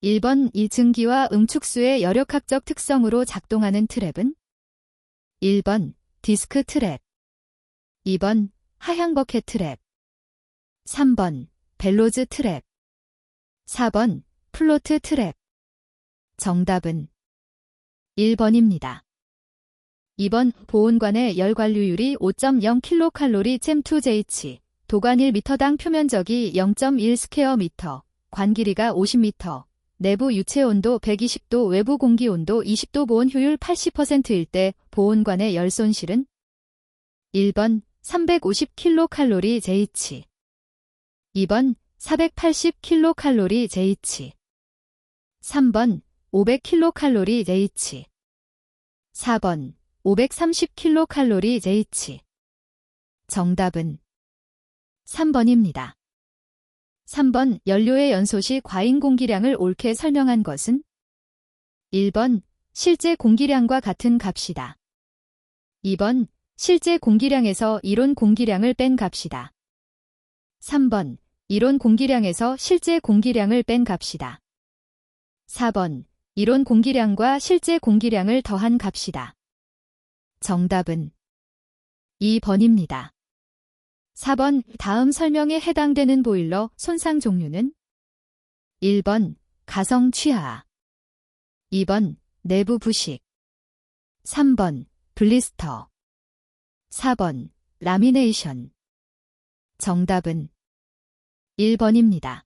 1번 이 증기와 응축수의 여력학적 특성으로 작동하는 트랩은 1번 디스크 트랩, 2번 하향버켓 트랩, 3번 벨로즈 트랩, 4번 플로트 트랩. 정답은 1번입니다. 2번 보온관의 열관류율이 5.0kcal 잼2JH, 도관 1m당 표면적이 0.1 스퀘어 미터, 관 길이가 50m, 내부 유체 온도 120도, 외부 공기 온도 20도, 보온 효율 80%일 때 보온관의 열 손실은 1번 350kcal JH, 2번 480kcal JH, 3번 500kcal JH, 4번 530kcal JH. 정답은 3번입니다. 3번 연료의 연소 시 과잉 공기량을 옳게 설명한 것은 1번 실제 공기량과 같은 값이다. 2번 실제 공기량에서 이론 공기량을 뺀 값이다. 3번 이론 공기량에서 실제 공기량을 뺀 값이다. 4번 이론 공기량과 실제 공기량을 더한 값이다. 정답은 2번입니다. 4번 다음 설명에 해당되는 보일러 손상 종류는 1번 가성 취하, 2번 내부 부식, 3번 블리스터, 4번 라미네이션. 정답은 1번입니다.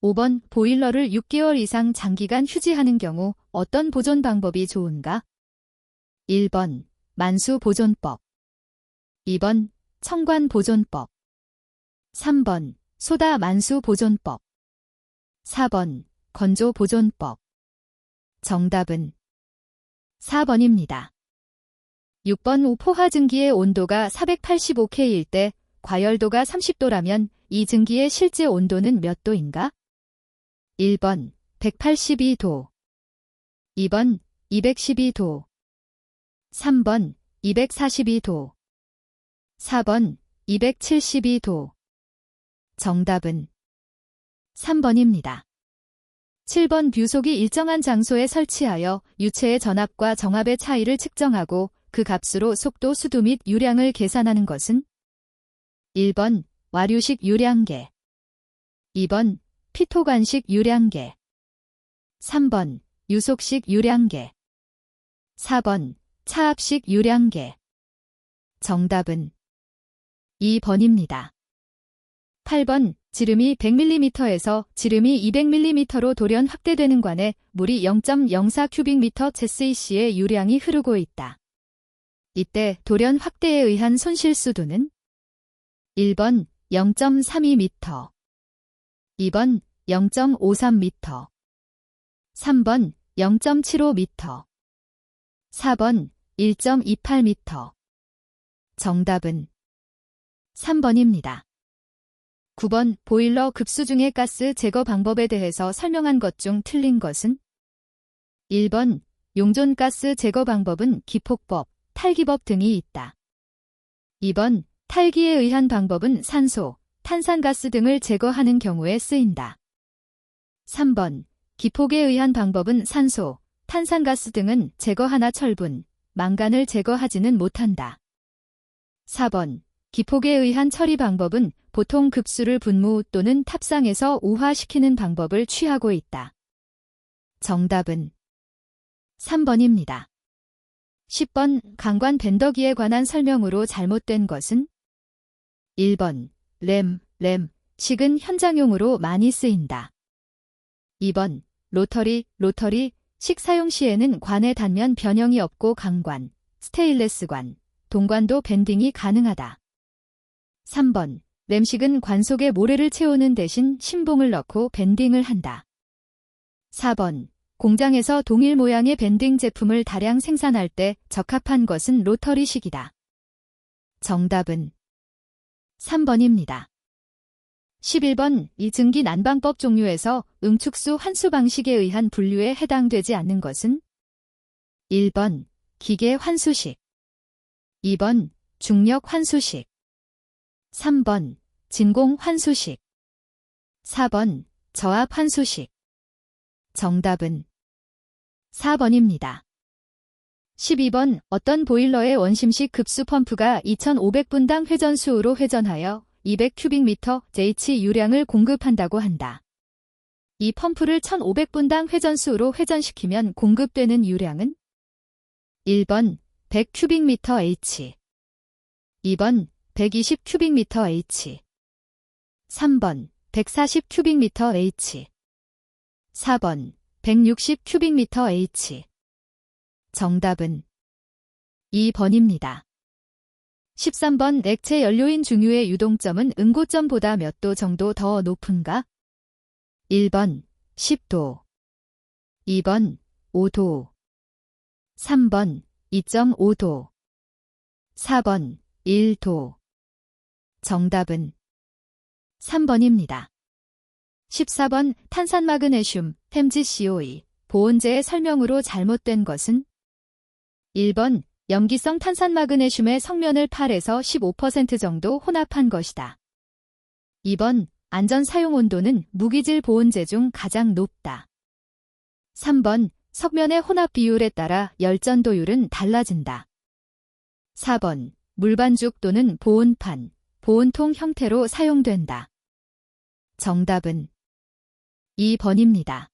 5번 보일러를 6개월 이상 장기간 휴지하는 경우 어떤 보존 방법이 좋은가? 1번 만수 보존법, 2번 청관 보존법, 3번 소다 만수 보존법, 4번 건조 보존법. 정답은 4번입니다. 6번 포화 증기의 온도가 485K일 때 과열도가 30도라면 이 증기의 실제 온도는 몇 도인가? 1번 182도, 2번 212도, 3번 242도, 4번 272도. 정답은 3번입니다. 7번 뷰속이 일정한 장소에 설치하여 유체의 전압과 정압의 차이를 측정하고 그 값으로 속도, 수도 및 유량을 계산하는 것은 1번 와류식 유량계, 2번 피토관식 유량계, 3번 유속식 유량계, 4번 차압식 유량계. 정답은 2번입니다. 8번 지름이 100mm에서 지름이 200mm로 돌연 확대되는 관에 물이 0.04 큐빅미터 제스이씨의 유량이 흐르고 있다. 이때 돌연 확대에 의한 손실 수도는 1번 0.32m, 2번 0.53m, 3번 0.75m, 4번 1.28m. 정답은 3번입니다. 9번 보일러 급수 중의 가스 제거 방법에 대해서 설명한 것 중 틀린 것은 1번 용존 가스 제거 방법은 기폭법, 탈기법 등이 있다. 2번 탈기에 의한 방법은 산소, 탄산가스 등을 제거하는 경우에 쓰인다. 3번 기폭에 의한 방법은 산소, 탄산가스 등은 제거하나 철분, 망간을 제거하지는 못한다. 4번 기폭에 의한 처리 방법은 보통 급수를 분무 또는 탑상에서 우화시키는 방법을 취하고 있다. 정답은 3번입니다. 10번 강관 밴더기에 관한 설명으로 잘못된 것은 1번 램식은 현장용으로 많이 쓰인다. 2번 로터리식 사용 시에는 관의 단면 변형이 없고 강관, 스테인레스관, 동관도 밴딩이 가능하다. 3번 램식은 관 속에 모래를 채우는 대신 신봉을 넣고 밴딩을 한다. 4번 공장에서 동일 모양의 밴딩 제품을 다량 생산할 때 적합한 것은 로터리식이다. 정답은 3번입니다. 11번 이 증기 난방법 종류에서 응축수 환수 방식에 의한 분류에 해당되지 않는 것은 1번 기계 환수식, 2번 중력 환수식, 3번 진공 환수식, 4번 저압 환수식. 정답은 4번입니다. 12번 어떤 보일러의 원심식 급수 펌프가 2500분당 회전수로 회전하여 200큐빅미터 JH 유량을 공급한다고 한다. 이 펌프를 1500분당 회전수로 회전시키면 공급되는 유량은 1번 100큐빅미터 H, 2번 120큐빅미터 H, 3번 140큐빅미터 H, 4번 160큐빅미터 H. 정답은 2번입니다. 13번 액체 연료인 중유의 유동점은 응고점보다 몇 도 정도 더 높은가? 1번 10도, 2번 5도, 3번 2.5도, 4번 1도. 정답은 3번입니다. 14번 탄산마그네슘, MgCOE, 보온제의 설명으로 잘못된 것은? 1번 염기성 탄산마그네슘의 성면을 8에서 15% 정도 혼합한 것이다. 2번 안전 사용 온도는 무기질 보온제 중 가장 높다. 3번 석면의 혼합 비율에 따라 열전도율은 달라진다. 4번 물반죽 또는 보온판, 보온통 형태로 사용된다. 정답은 2번입니다.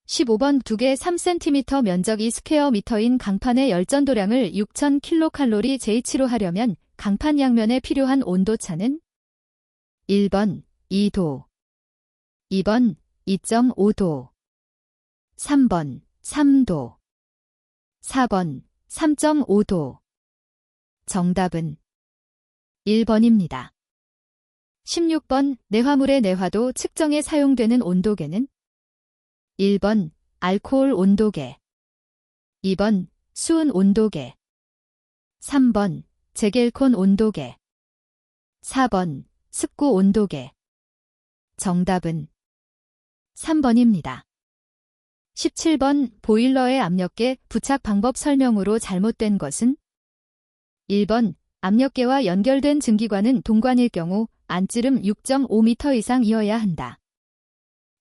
15번 두개 3cm 면적 2스퀘어 미터인 강판의 열전도량을 6000kcal JH로 하려면 강판 양면에 필요한 온도차는? 1번 2도, 2번 2.5도, 3번 3도, 4번 3.5도. 정답은 1번입니다. 16번 내화물의 내화도 측정에 사용되는 온도계는? 1번 알코올 온도계, 2번 수은 온도계, 3번 제겔콘 온도계, 4번 습구 온도계. 정답은 3번입니다. 17번 보일러의 압력계 부착 방법 설명으로 잘못된 것은? 1번 압력계와 연결된 증기관은 동관일 경우 안찌름 6.5m 이상이어야 한다.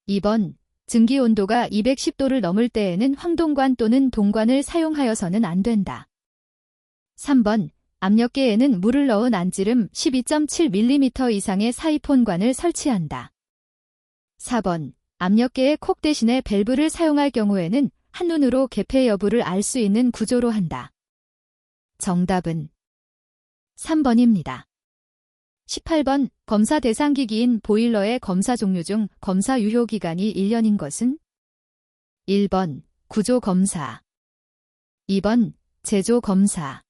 2번 증기 온도가 210도를 넘을 때에는 황동관 또는 동관을 사용하여서는 안 된다. 3번 압력계에는 물을 넣은 안찌름 12.7mm 이상의 사이폰관을 설치한다. 4번 압력계의 콕 대신에 밸브를 사용할 경우에는 한눈으로 개폐 여부를 알 수 있는 구조로 한다. 정답은 3번입니다. 18번 검사 대상 기기인 보일러의 검사 종류 중 검사 유효 기간이 1년인 것은? 1번 구조 검사, 2번 제조 검사,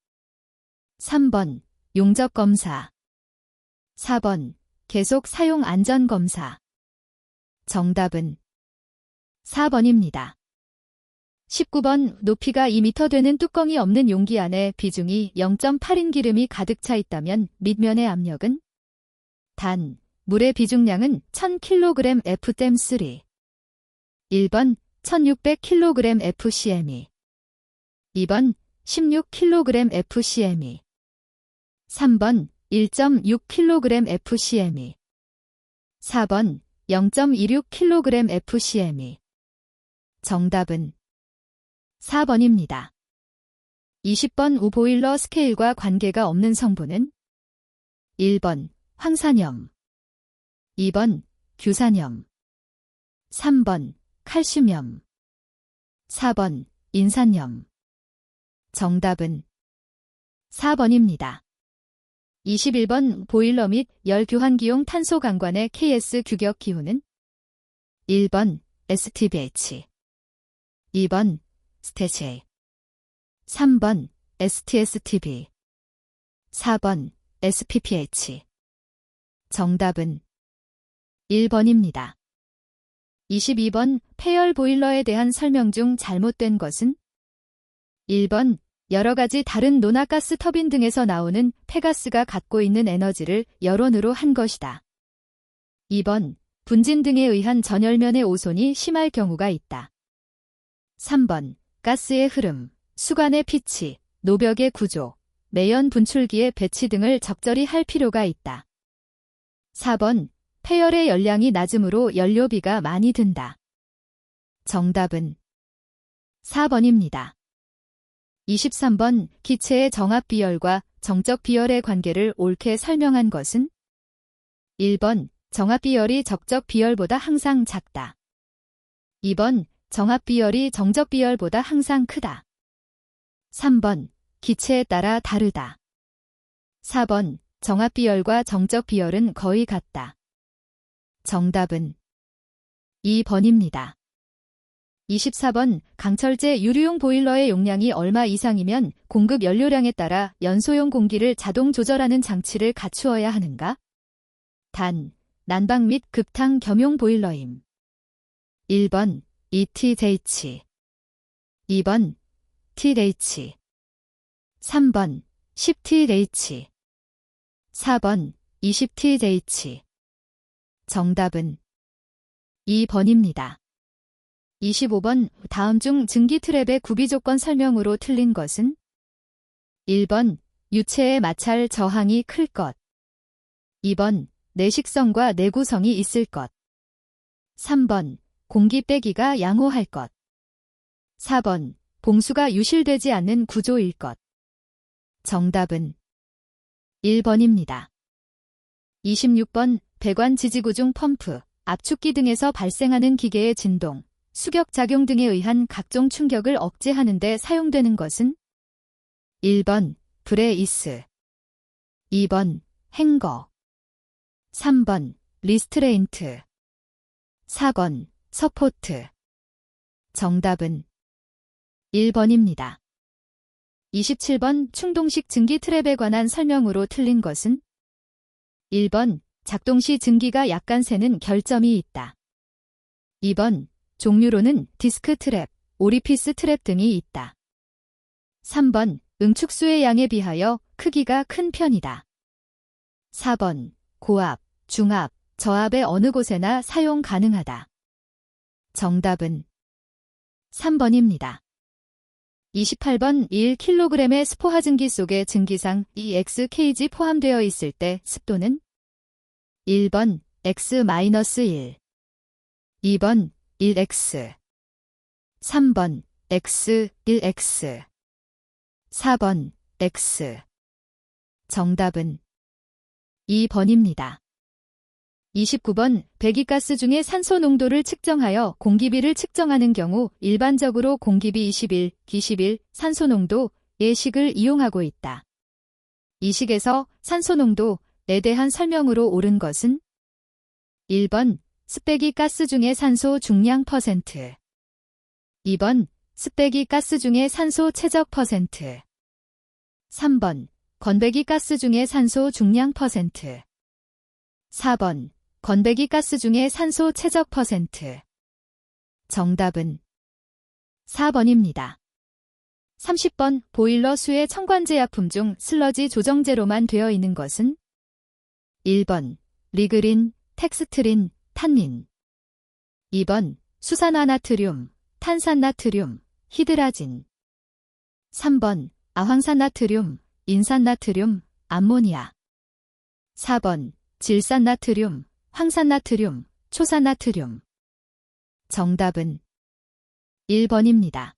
3번 용접 검사, 4번 계속 사용 안전 검사. 정답은 4번입니다. 19번 높이가 2m 되는 뚜껑이 없는 용기 안에 비중이 0.8인 기름이 가득 차 있다면 밑면의 압력은? 단, 물의 비중량은 1000kg F댐3. 1번 1600kg FCME, 2번 16kg FCME, 3번 1.6kg FCME, 4번 0.26kg FCME. 정답은 4번입니다. 20번 우보일러 스케일과 관계가 없는 성분은? 1번 황산염, 2번 규산염, 3번 칼슘염, 4번 인산염. 정답은 4번입니다. 21번 보일러 및 열 교환기용 탄소 강관의 KS 규격 기호는? 1번 STBH, 2번 스테체, 3번 STSTB, 4번 SPPH. 정답은 1번입니다. 22번 폐열 보일러에 대한 설명 중 잘못된 것은? 1번 여러 가지 다른 논화가스 터빈 등에서 나오는 폐가스가 갖고 있는 에너지를 열원으로 한 것이다. 2번 분진 등에 의한 전열면의 오손이 심할 경우가 있다. 3번 가스의 흐름, 수관의 피치, 노벽의 구조, 매연 분출기의 배치 등을 적절히 할 필요가 있다. 4번 폐열의 열량이 낮으므로 연료비가 많이 든다. 정답은 4번입니다. 23번 기체의 정압 비열과 정적 비열의 관계를 옳게 설명한 것은? 1번 정압 비열이 적적 비열보다 항상 작다. 2번 정압 비열이 정적 비열보다 항상 크다. 3번 기체에 따라 다르다. 4번 정압 비열과 정적 비열은 거의 같다. 정답은 2번입니다. 24번 강철제 유류용 보일러의 용량이 얼마 이상이면 공급 연료량에 따라 연소용 공기를 자동 조절하는 장치를 갖추어야 하는가? 단, 난방 및 급탕 겸용 보일러임. 1번 ETH 2번 TH 3번 10TH 4번 20TH 정답은 2번입니다. 25번 다음 중 증기 트랩의 구비 조건 설명으로 틀린 것은? 1번 유체의 마찰 저항이 클 것 2번 내식성과 내구성이 있을 것 3번 공기 빼기가 양호할 것 4번 봉수가 유실되지 않는 구조일 것 정답은 1번입니다. 26번 배관 지지구중 펌프, 압축기 등에서 발생하는 기계의 진동, 수격작용 등에 의한 각종 충격을 억제하는 데 사용되는 것은? 1번 브레이스 2번 행거 3번 리스트레인트 4번 서포트 정답은 1번입니다. 27번 충동식 증기 트랩에 관한 설명으로 틀린 것은? 1번 작동 시 증기가 약간 새는 결점이 있다. 2번 종류로는 디스크 트랩, 오리피스 트랩 등이 있다. 3번 응축수의 양에 비하여 크기가 큰 편이다. 4번 고압, 중압, 저압의 어느 곳에나 사용 가능하다. 정답은 3번입니다. 28번 1kg의 스포하 증기 속에 증기상 EXKG 포함되어 있을 때 습도는? 1번 X-1, 2번 1X, 3번 X, 1X, 4번 X. 정답은 2번입니다. 29번 배기가스 중의 산소 농도를 측정하여 공기비를 측정하는 경우 일반적으로 공기비 21, 기시빌, 산소 농도의 식을 이용하고 있다. 이 식에서 산소 농도에 대한 설명으로 옳은 것은? 1번 습배기 가스 중의 산소 중량 퍼센트 2번 습배기 가스 중의 산소 최적 퍼센트 3번 건배기 가스 중의 산소 중량 퍼센트 4번 건배기 가스 중의 산소 최적 퍼센트 정답은 4번입니다. 30번 보일러 수의 첨관제약품 중 슬러지 조정제로만 되어 있는 것은? 1번 리그린, 텍스트린, 탄닌 2번 수산화나트륨, 탄산나트륨, 히드라진 3번 아황산나트륨, 인산나트륨, 암모니아 4번 질산나트륨, 황산나트륨, 초산나트륨 정답은 1번입니다.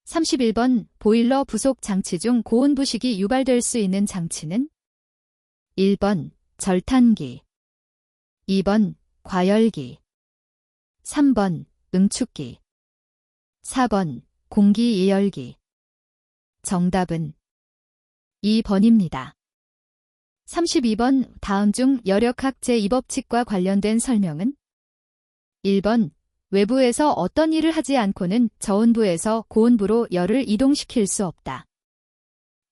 31번 보일러 부속 장치 중 고온 부식이 유발될 수 있는 장치는? 1번 절탄기 2번 과열기 3번 응축기 4번 공기이열기 정답은 2번입니다. 32번 다음 중 열역학 제2법칙과 관련된 설명은? 1번 외부에서 어떤 일을 하지 않고는 저온부에서 고온부로 열을 이동시킬 수 없다.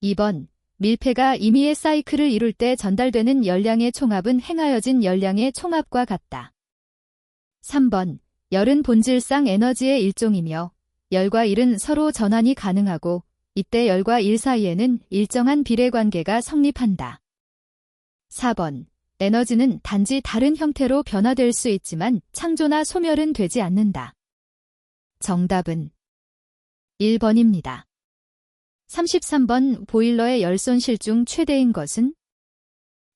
2번 밀폐가 임의의 사이클을 이룰 때 전달되는 열량의 총합은 행하여진 열량의 총합과 같다. 3번 열은 본질상 에너지의 일종이며 열과 일은 서로 전환이 가능하고 이때 열과 일 사이에는 일정한 비례관계가 성립한다. 4번 에너지는 단지 다른 형태로 변화될 수 있지만 창조나 소멸은 되지 않는다. 정답은 1번입니다. 33번 보일러의 열 손실 중 최대인 것은?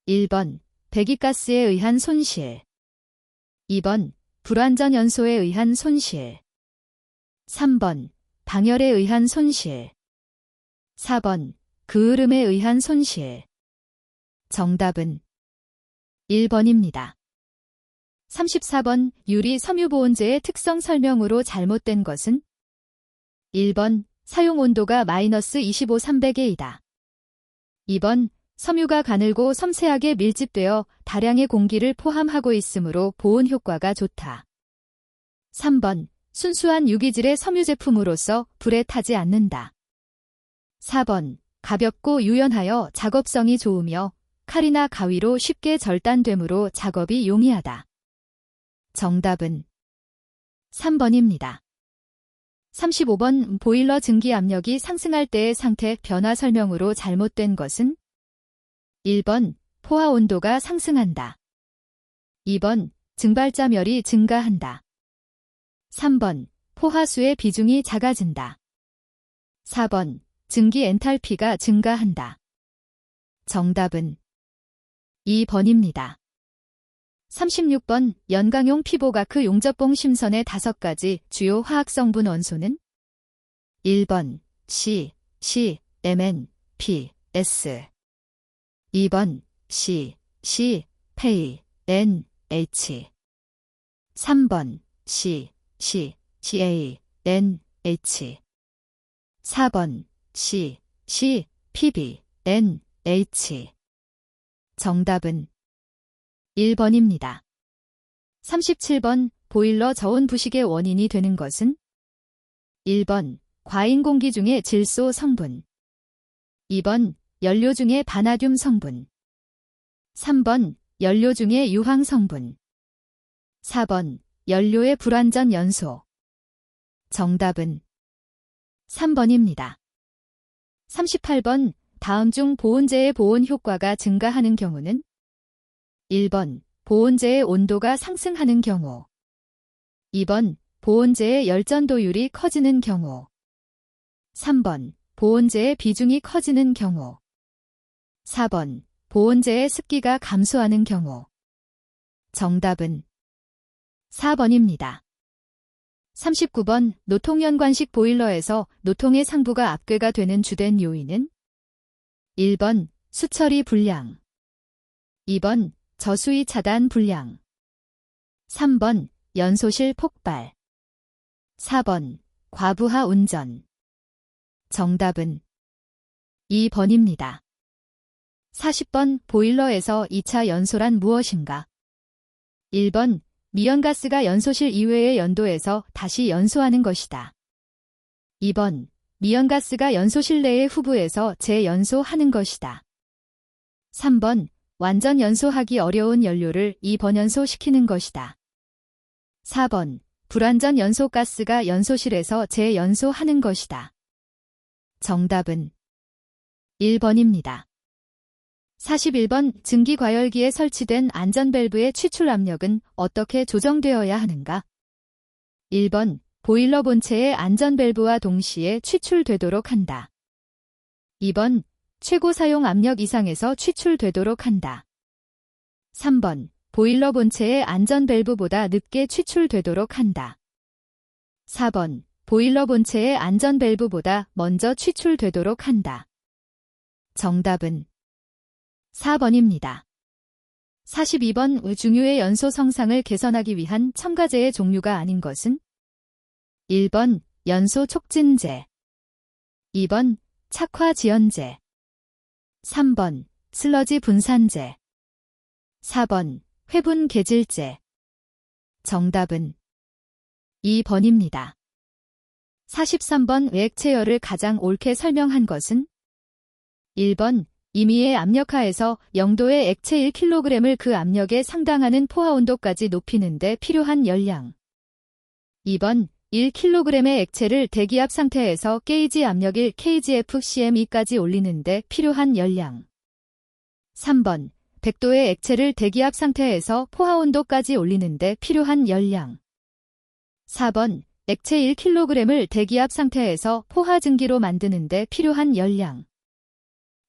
1번 배기가스에 의한 손실 2번 불완전 연소에 의한 손실 3번 방열에 의한 손실. 4번 그을음에 의한 손실. 정답은 1번입니다. 34번 유리 섬유보온제의 특성 설명으로 잘못된 것은 1번 사용 온도가 마이너스 25, 300에이다. 2번 섬유가 가늘고 섬세하게 밀집되어 다량의 공기를 포함하고 있으므로 보온 효과가 좋다. 3번 순수한 유기질의 섬유 제품으로서 불에 타지 않는다. 4번 가볍고 유연하여 작업성이 좋으며 칼이나 가위로 쉽게 절단되므로 작업이 용이하다. 정답은 3번입니다. 35번 보일러 증기 압력이 상승할 때의 상태 변화 설명으로 잘못된 것은 1번 포화 온도가 상승한다. 2번 증발자멸이 증가한다. 3번 포화수의 비중이 작아진다. 4번 증기 엔탈피가 증가한다. 정답은 2번입니다. 36번 연강용 피보가크 용접봉 심선의 5가지 주요 화학성분 원소는 1번 C, Mn, P, S. 2번 C, P, N, H. 3번 C, A, N, H. 4번 C, P, N, H. 정답은 1번입니다. 37번 보일러 저온 부식의 원인이 되는 것은 1번 과잉 공기 중의 질소 성분. 2번 연료 중의 바나듐 성분. 3번 연료 중의 유황 성분. 4번 연료의 불완전 연소. 정답은 3번입니다. 38번 다음 중 보온재의 보온 효과가 증가하는 경우는 1번 보온재의 온도가 상승하는 경우. 2번 보온재의 열전도율이 커지는 경우. 3번 보온재의 비중이 커지는 경우. 4번 보온재의 습기가 감소하는 경우. 정답은 4번입니다. 39번 노통연관식 보일러에서 노통의 상부가 압괴가 되는 주된 요인은 1번 수처리 불량. 2번 저수위 차단 불량. 3번 연소실 폭발. 4번 과부하 운전. 정답은 2번입니다. 40번 보일러에서 2차 연소란 무엇인가? 1번 미연가스가 연소실 이외의 연도에서 다시 연소하는 것이다. 2번 미연가스가 연소실 내의 후부에서 재연소하는 것이다. 3번 완전 연소하기 어려운 연료를 2번연소시키는 것이다. 4번 불완전 연소가스가 연소실에서 재연소하는 것이다. 정답은 1번입니다. 41번 증기과열기에 설치된 안전밸브의 취출 압력은 어떻게 조정되어야 하는가? 1번 보일러 본체의 안전밸브와 동시에 취출되도록 한다. 2번 최고 사용 압력 이상에서 취출되도록 한다. 3번 보일러 본체의 안전밸브보다 늦게 취출되도록 한다. 4번 보일러 본체의 안전밸브보다 먼저 취출되도록 한다. 정답은 4번입니다. 42번 중유의 연소 성상을 개선하기 위한 첨가제의 종류가 아닌 것은 1번 연소 촉진제. 2번 착화지연제. 3번 슬러지 분산제. 4번 회분 개질제. 정답은 2번입니다. 43번 액체열을 가장 옳게 설명한 것은 1번 임의의 압력하에서 0도의 액체 1kg을 그 압력에 상당하는 포화온도까지 높이는 데 필요한 열량. 2번 1kg의 액체를 대기압 상태에서 게이지 압력 1kgfcm까지 올리는 데 필요한 열량. 3번 100도의 액체를 대기압 상태에서 포화온도까지 올리는 데 필요한 열량. 4번 액체 1kg을 대기압 상태에서 포화증기로 만드는 데 필요한 열량.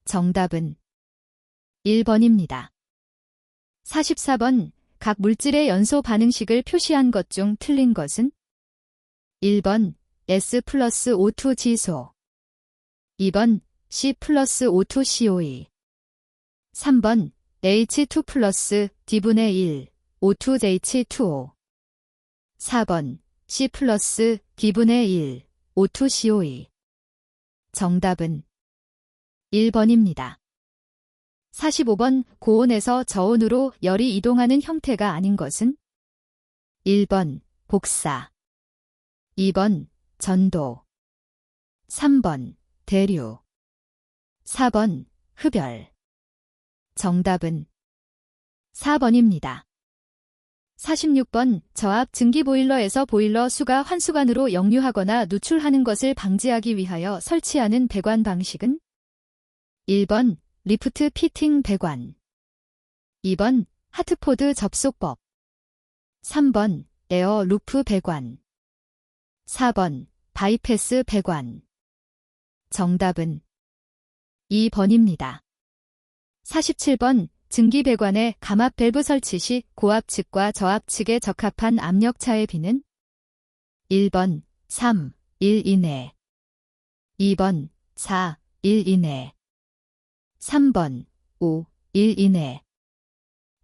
정답은 1번입니다. 44번 각 물질의 연소 반응식을 표시한 것 중 틀린 것은 1번 S 플러스 O2 지소. 2번 C 플러스 O2 COE. 3번 H2 플러스 D분의 1 O2H2O. 4번 C 플러스 D분의 1 O2 COE. 정답은 1번입니다. 45번 고온에서 저온으로 열이 이동하는 형태가 아닌 것은 1번 복사, 2번 전도, 3번 대류, 4번 흡열. 정답은 4번입니다. 46번 저압 증기 보일러에서 보일러 수가 환수관으로 역류하거나 누출하는 것을 방지하기 위하여 설치하는 배관 방식은 1번 리프트 피팅 배관, 2번 하트포드 접속법, 3번 에어 루프 배관, 4번 바이패스 배관. 정답은 2번입니다. 47번 증기 배관에 감압 밸브 설치 시 고압 측과 저압 측에 적합한 압력 차의 비는 1번 3, 1 이내, 2번 4, 1 이내, 3번 5, 1 이내,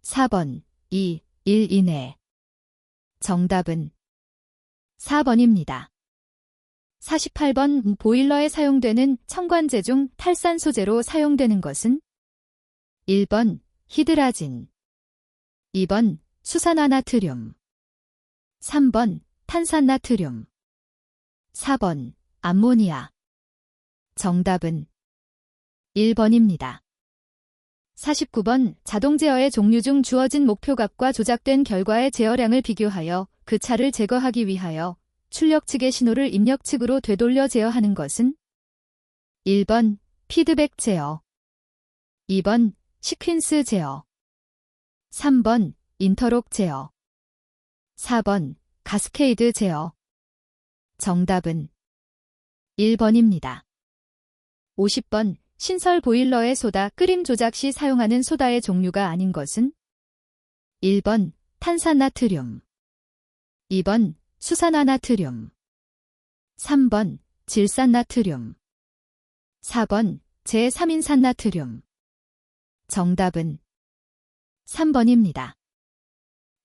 4번 2, 1 이내. 정답은 4번입니다. 48번 보일러에 사용되는 첨관제 중 탈산 소재로 사용되는 것은 1번 히드라진, 2번 수산화나트륨, 3번 탄산나트륨, 4번 암모니아. 정답은 1번입니다. 49번 자동 제어의 종류 중 주어진 목표값과 조작된 결과의 제어량을 비교하여 그 차를 제거하기 위하여 출력 측의 신호를 입력 측으로 되돌려 제어하는 것은 1번 피드백 제어, 2번 시퀀스 제어, 3번 인터록 제어, 4번 가스케이드 제어. 정답은 1번입니다. 50번 신설 보일러의 소다 끓임 조작 시 사용하는 소다의 종류가 아닌 것은 1번 탄산나트륨, 2번 수산화나트륨, 3번 질산나트륨, 4번 제3인산나트륨. 정답은 3번입니다.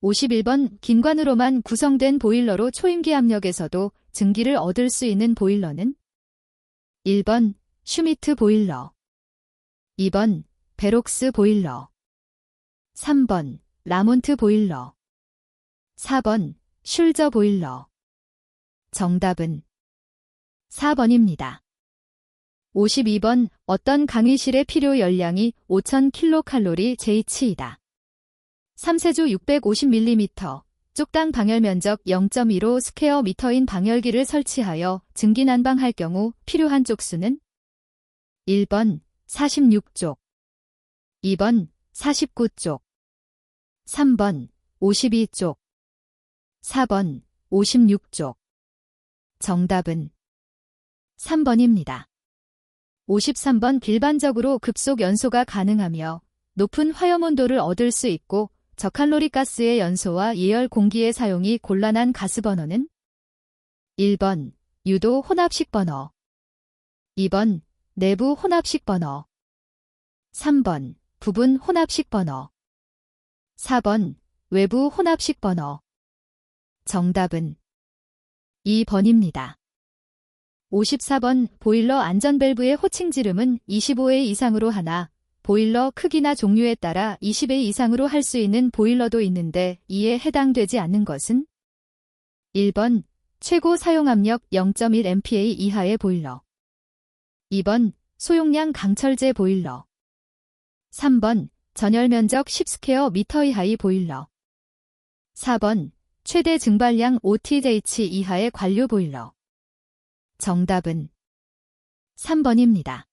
51번 긴관으로만 구성된 보일러로 초임기 압력에서도 증기를 얻을 수 있는 보일러는 1번 슈미트 보일러, 2번 베록스 보일러, 3번 라몬트 보일러, 4번 슐저 보일러. 정답은 4번입니다. 52번 어떤 강의실의 필요 열량이 5000kcal JH이다. 3세주 650mm, 쪽당 방열 면적 0.15 스퀘어 미터인 방열기를 설치하여 증기 난방할 경우 필요한 쪽수는 1번 46쪽, 2번 49쪽, 3번 52쪽, 4번 56쪽. 정답은 3번입니다. 53번 일반적으로 급속 연소가 가능하며 높은 화염온도를 얻을 수 있고 저칼로리 가스의 연소와 예열 공기의 사용이 곤란한 가스버너는 1번 유도 혼합식 버너, 2번 내부 혼합식 버너, 3번 부분 혼합식 버너, 4번 외부 혼합식 버너. 정답은 2번입니다. 54번 보일러 안전밸브의 호칭 지름은 25회 이상으로 하나 보일러 크기나 종류에 따라 20회 이상으로 할 수 있는 보일러도 있는데 이에 해당되지 않는 것은 1번 최고 사용압력 0.1MPa 이하의 보일러, 2번 소용량 강철제 보일러, 3번 전열면적 10스퀘어 미터 이하의 보일러, 4번 최대 증발량 5TJH 이하의 관류 보일러. 정답은 3번입니다.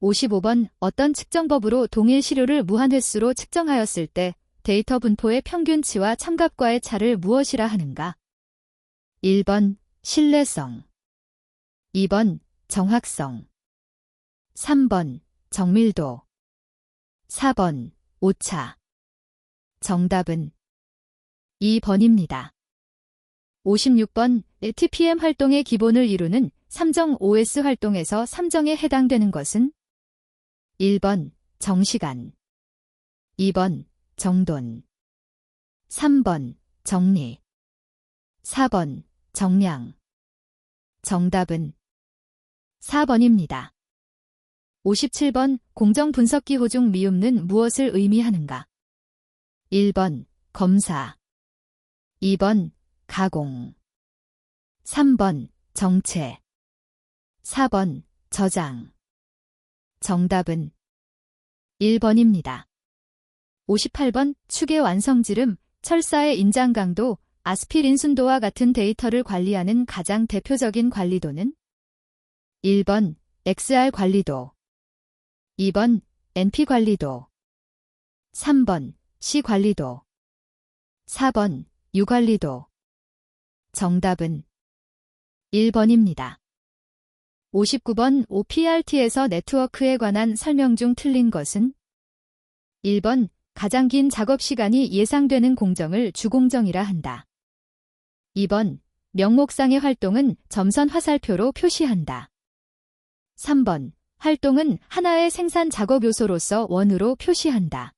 55번 어떤 측정법으로 동일 시료를 무한 횟수로 측정하였을 때 데이터 분포의 평균치와 참값과의 차를 무엇이라 하는가? 1번 신뢰성, 2번 정확성, 3번 정밀도, 4번 오차. 정답은 2번입니다. 56번 TPM 활동의 기본을 이루는 삼정 OS 활동에서 삼정에 해당되는 것은 1번 정시간, 2번 정돈, 3번 정리, 4번 정량. 정답은 4번입니다. 57번 공정분석기호 중 미음는 무엇을 의미하는가? 1번 검사, 2번 가공, 3번 정체, 4번 저장. 정답은 1번입니다. 58번 축의 완성지름, 철사의 인장 강도, 아스피린 순도와 같은 데이터를 관리하는 가장 대표적인 관리도는 1번 XR 관리도, 2번 NP 관리도, 3번 C 관리도, 4번 U 관리도. 정답은 1번입니다. 59번 OPRT에서 네트워크에 관한 설명 중 틀린 것은 1번 가장 긴 작업 시간이 예상되는 공정을 주공정이라 한다. 2번 명목상의 활동은 점선 화살표로 표시한다. 3번 활동은 하나의 생산 작업 요소로서 원으로 표시한다.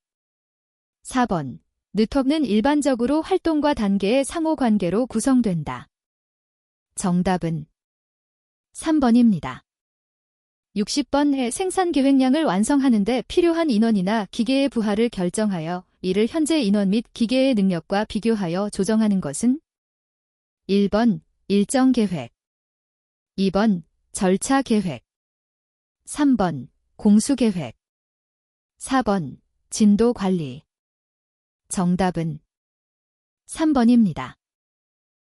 4번 네트워크는 일반적으로 활동과 단계의 상호관계로 구성된다. 정답은 3번입니다. 60번의 생산 계획량을 완성하는 데 필요한 인원이나 기계의 부하를 결정하여 이를 현재 인원 및 기계의 능력과 비교하여 조정하는 것은 1번 일정 계획, 2번 절차 계획, 3번 공수 계획, 4번 진도 관리. 정답은 3번입니다.